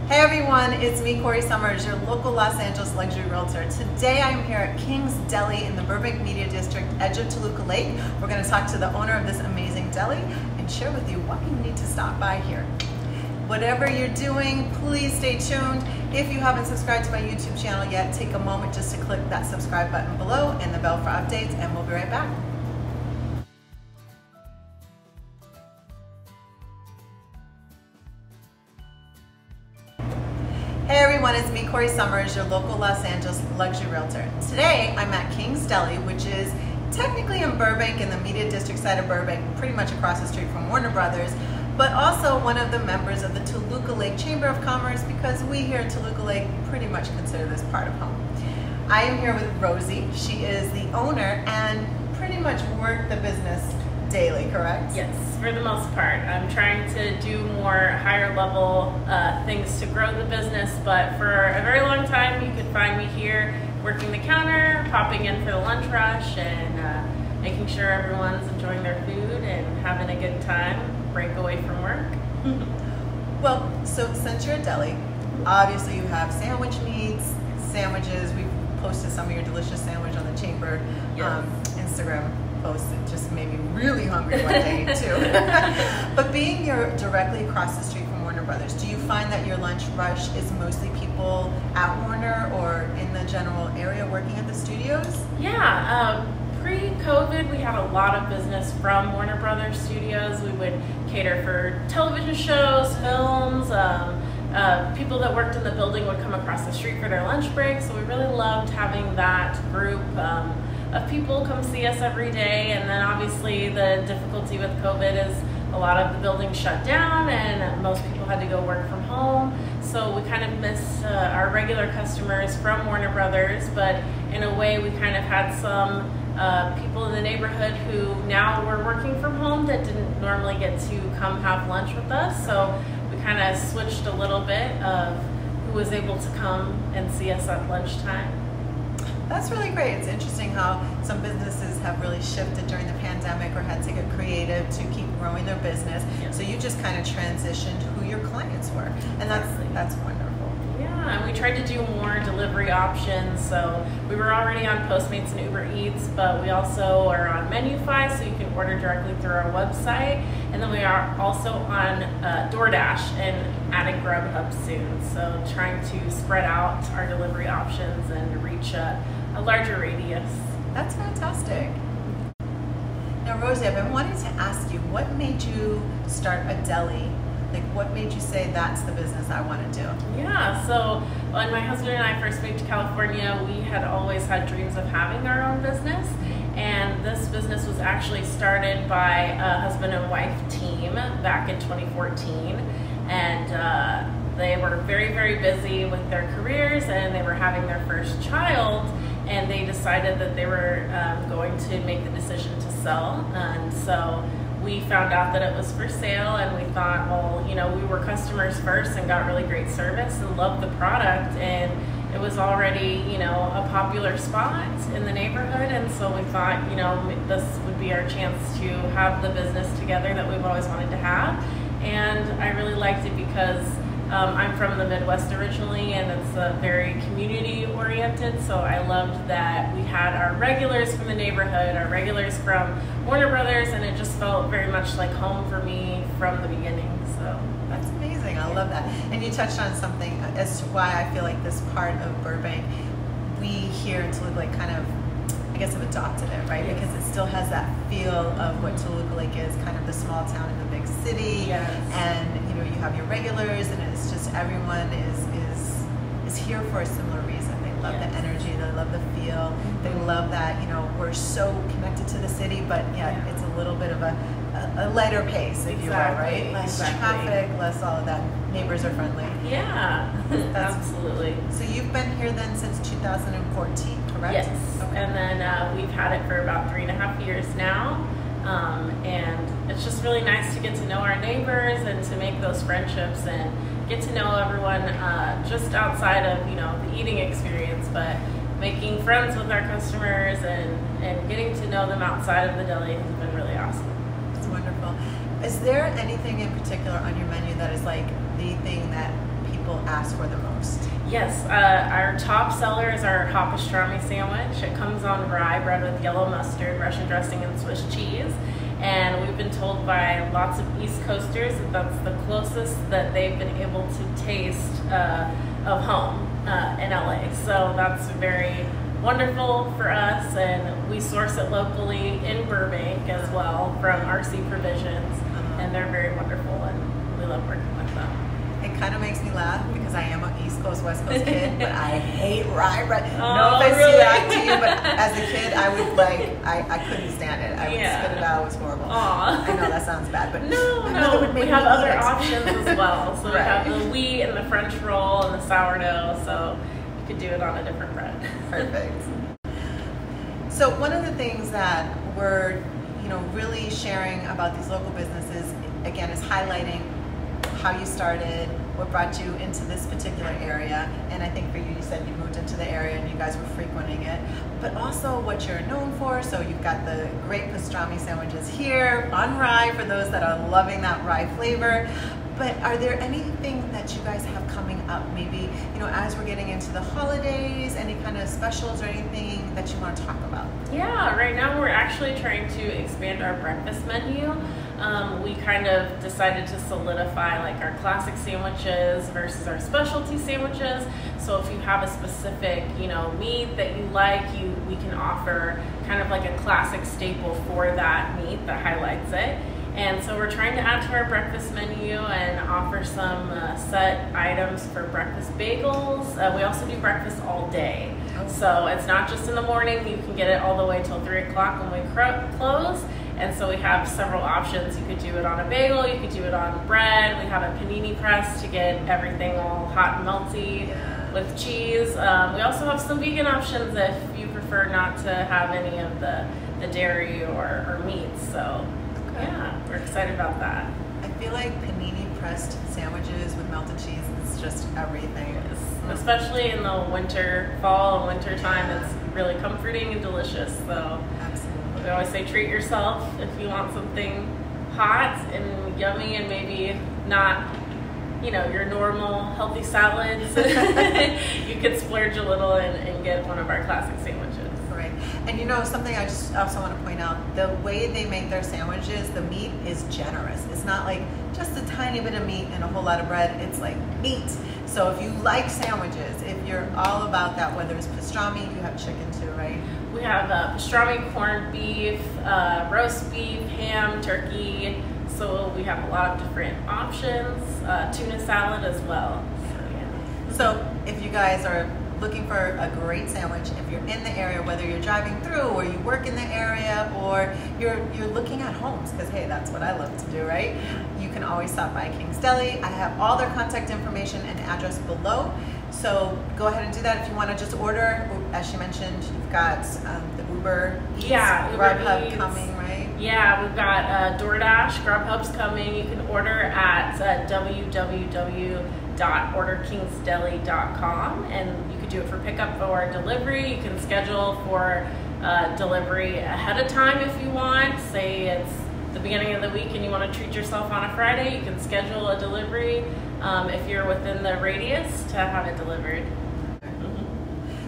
Hey everyone, it's me, Corrie Sommers, your local Los Angeles luxury realtor. Today I am here at King's Deli in the Burbank Media District, edge of Toluca Lake. We're going to talk to the owner of this amazing deli and share with you why you need to stop by here. Whatever you're doing, please stay tuned. If you haven't subscribed to my YouTube channel yet, take a moment just to click that subscribe button below and the bell for updates, and we'll be right back. Hey everyone, it's me, Corrie Sommers, your local Los Angeles luxury realtor. Today, I'm at King's Deli, which is technically in Burbank, in the Media District side of Burbank, pretty much across the street from Warner Brothers, but also one of the members of the Toluca Lake Chamber of Commerce, because we here at Toluca Lake pretty much consider this part of home. I am here with Rosie. She is the owner and pretty much work the business daily, correct? Yes, for the most part. I'm trying to do more higher level things to grow the business, but for a very long time you could find me here working the counter, popping in for the lunch rush, and making sure everyone's enjoying their food and having a good time, break away from work. Well, so since you're a deli, obviously you have sandwich meats, sandwiches. We've posted some of your delicious sandwich on the Chamber Instagram post. It just made me really hungry one day too. But being you're directly across the street from Warner Brothers, do you find that your lunch rush is mostly people at Warner or in the general area working at the studios? Yeah, pre-COVID we had a lot of business from Warner Brothers studios. We would cater for television shows, films, people that worked in the building would come across the street for their lunch break, so we really loved having that group of people come see us every day. And then obviously the difficulty with COVID is a lot of the buildings shut down and most people had to go work from home, so we kind of miss our regular customers from Warner Brothers, but in a way we kind of had some people in the neighborhood who now were working from home that didn't normally get to come have lunch with us, so we kind of switched a little bit of who was able to come and see us at lunchtime. That's really great. It's interesting how some businesses have really shifted during the pandemic or had to get creative to keep growing their business. Yeah. So you just kind of transitioned who your clients were, and that's wonderful. Yeah, and we tried to do more delivery options. So we were already on Postmates and Uber Eats, but we also are on Menufy, so you can order directly through our website. And then we are also on DoorDash and adding Grubhub soon. So trying to spread out our delivery options and reach a larger radius. That's fantastic. Now, Rosie, I've been wanting to ask you, what made you start a deli? Like, what made you say that's the business I want to do? Yeah, so when my husband and I first moved to California, we had always had dreams of having our own business. And this business was actually started by a husband and wife team back in 2014. And they were very, very busy with their careers, and they were having their first child. And they decided that they were going to make the decision to sell. And so we found out that it was for sale, and we thought, well, you know, we were customers first and got really great service and loved the product, and it was already, you know, a popular spot in the neighborhood, and so we thought, you know, this would be our chance to have the business together that we've always wanted to have. And I really liked it because I'm from the Midwest originally, and it's very community oriented, so I loved that we had our regulars from the neighborhood, our regulars from Warner Brothers, and it just felt very much like home for me from the beginning. So that's amazing. I love that. And you touched on something as to why I feel like this part of Burbank, we here in Toluca Lake kind of, I guess, have adopted it, right? Yes. Because it still has that feel of what Toluca Lake is, kind of the small town in the big city. Yes. And you know, you have your regulars, and it's just everyone is here for a similar reason. They love the energy, they love the feel, they love that, you know, we're so connected to the city, but yet it's a little bit of a lighter pace, if you will, right? Less traffic, less all of that. Neighbors are friendly. Yeah, absolutely. So you've been here then since 2014, correct? Yes, okay. And then we've had it for about 3.5 years now. And it's just really nice to get to know our neighbors and to make those friendships and get to know everyone just outside of, you know, the eating experience, but making friends with our customers and getting to know them outside of the deli has been really awesome. It's wonderful. Is there anything in particular on your menu that is like the thing that people ask for the most? Yes, our top seller is our hot pastrami sandwich. It comes on rye bread with yellow mustard, Russian dressing, and Swiss cheese. And we've been told by lots of East Coasters that that's the closest that they've been able to taste of home in LA. So that's very wonderful for us, and we source it locally in Burbank as well from RC Provisions, and they're very wonderful, and we love working with them. It kind of makes me laugh because I am an East Coast, West Coast kid, but I hate rye bread. Oh, no offense really? to you, but as a kid, I would I couldn't stand it. I would spit it out. It was horrible. Aww. I know that sounds bad, but no, we have other options as well. So right. We have the wheat and the French roll and the sourdough, so you could do it on a different bread. Perfect. So one of the things that we're really sharing about these local businesses, again, is highlighting how you started, what brought you into this particular area, and I think for you, you said you moved into the area and you guys were frequenting it, but also what you're known for. So you've got the great pastrami sandwiches here on rye for those that are loving that rye flavor. But are there anything that you guys have coming up, maybe, as we're getting into the holidays, any kind of specials or anything that you want to talk about? Yeah, right now we're actually trying to expand our breakfast menu. We kind of decided to solidify like our classic sandwiches versus our specialty sandwiches. So if you have a specific, meat that you like, we can offer kind of like a classic staple for that meat that highlights it. And so we're trying to add to our breakfast menu and offer some set items for breakfast bagels. We also do breakfast all day. So it's not just in the morning, you can get it all the way till 3 o'clock when we close. And so we have several options. You could do it on a bagel, you could do it on bread. We have a panini press to get everything all hot and melty with cheese. We also have some vegan options if you prefer not to have any of the dairy or meats. So yeah, we're excited about that. I feel like panini pressed sandwiches with melted cheese is just everything. Especially in the fall and winter time, it's really comforting and delicious. So absolutely. We always say treat yourself if you want something hot and yummy and maybe not, your normal healthy salads. You could splurge a little and get one of our classic sandwiches. Right. And something I just also want to point out, the way they make their sandwiches, the meat is generous. It's not like just a tiny bit of meat and a whole lot of bread. It's like meat. So if you like sandwiches, if you're all about that, whether it's pastrami, you have chicken too, right? We have pastrami, corned beef, roast beef, ham, turkey. So we have a lot of different options, tuna salad as well. So if you guys are looking for a great sandwich, if you're in the area, whether you're driving through or you work in the area or you're looking at homes, because hey, that's what I love to do, right? You can always stop by King's Deli. I have all their contact information and address below. So go ahead and do that if you want to just order. As she mentioned, you've got the Uber Eats, Grubhub coming, right? Yeah, we've got DoorDash, Grubhub's coming. You can order at www.orderkingsdeli.com, and you could do it for pickup or delivery. You can schedule for delivery ahead of time if you want. Say it's the beginning of the week and you want to treat yourself on a Friday, you can schedule a delivery if you're within the radius to have it delivered.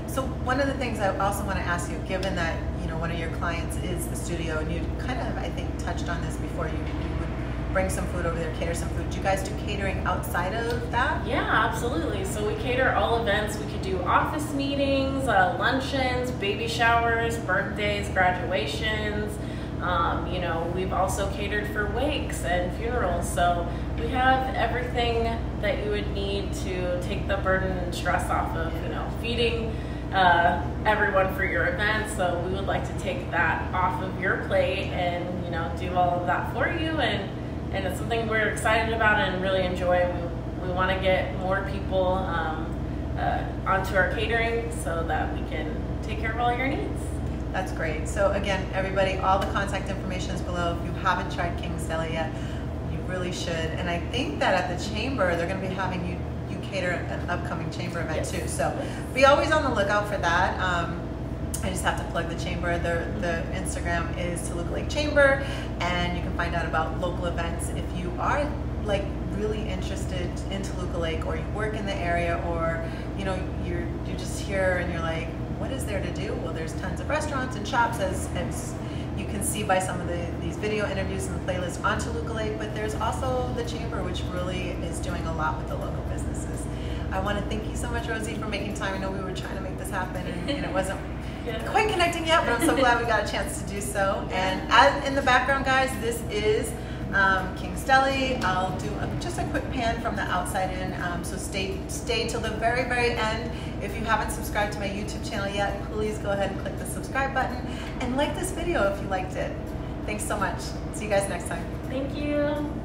So one of the things I also want to ask you, given that one of your clients is the studio, and you kind of, I think, touched on this before, you would bring some food over there, cater some food. Do you guys do catering outside of that? Yeah, absolutely. So we cater all events. We could do office meetings, luncheons, baby showers, birthdays, graduations. We've also catered for wakes and funerals. So we have everything that you would need to take the burden and stress off of, feeding everyone for your event. So we would like to take that off of your plate and, do all of that for you. And it's something we're excited about and really enjoy. We want to get more people onto our catering so that we can take care of all your needs. That's great. So again, everybody, all the contact information is below. If you haven't tried King's Deli yet, you really should. And I think that at the Chamber, they're going to be having you cater an upcoming Chamber event too. So be always on the lookout for that. I just have to plug the Chamber. The Instagram is Toluca Lake Chamber, and you can find out about local events. If you are like really interested in Toluca Lake, or you work in the area, or you know you're just here and you're like, what is there to do? Well, there's tons of restaurants and shops, as you can see by some of these video interviews in the playlist on Toluca Lake, but there's also the Chamber, which really is doing a lot with the local businesses. I want to thank you so much, Rosie, for making time. I know we were trying to make this happen and it wasn't quite connecting yet, but I'm so glad we got a chance to do so. And in the background, guys, this is King's Deli. I'll do just a quick pan from the outside in, so stay till the very, very end. If you haven't subscribed to my YouTube channel yet, please go ahead and click the subscribe button and like this video if you liked it. Thanks so much. See you guys next time. Thank you.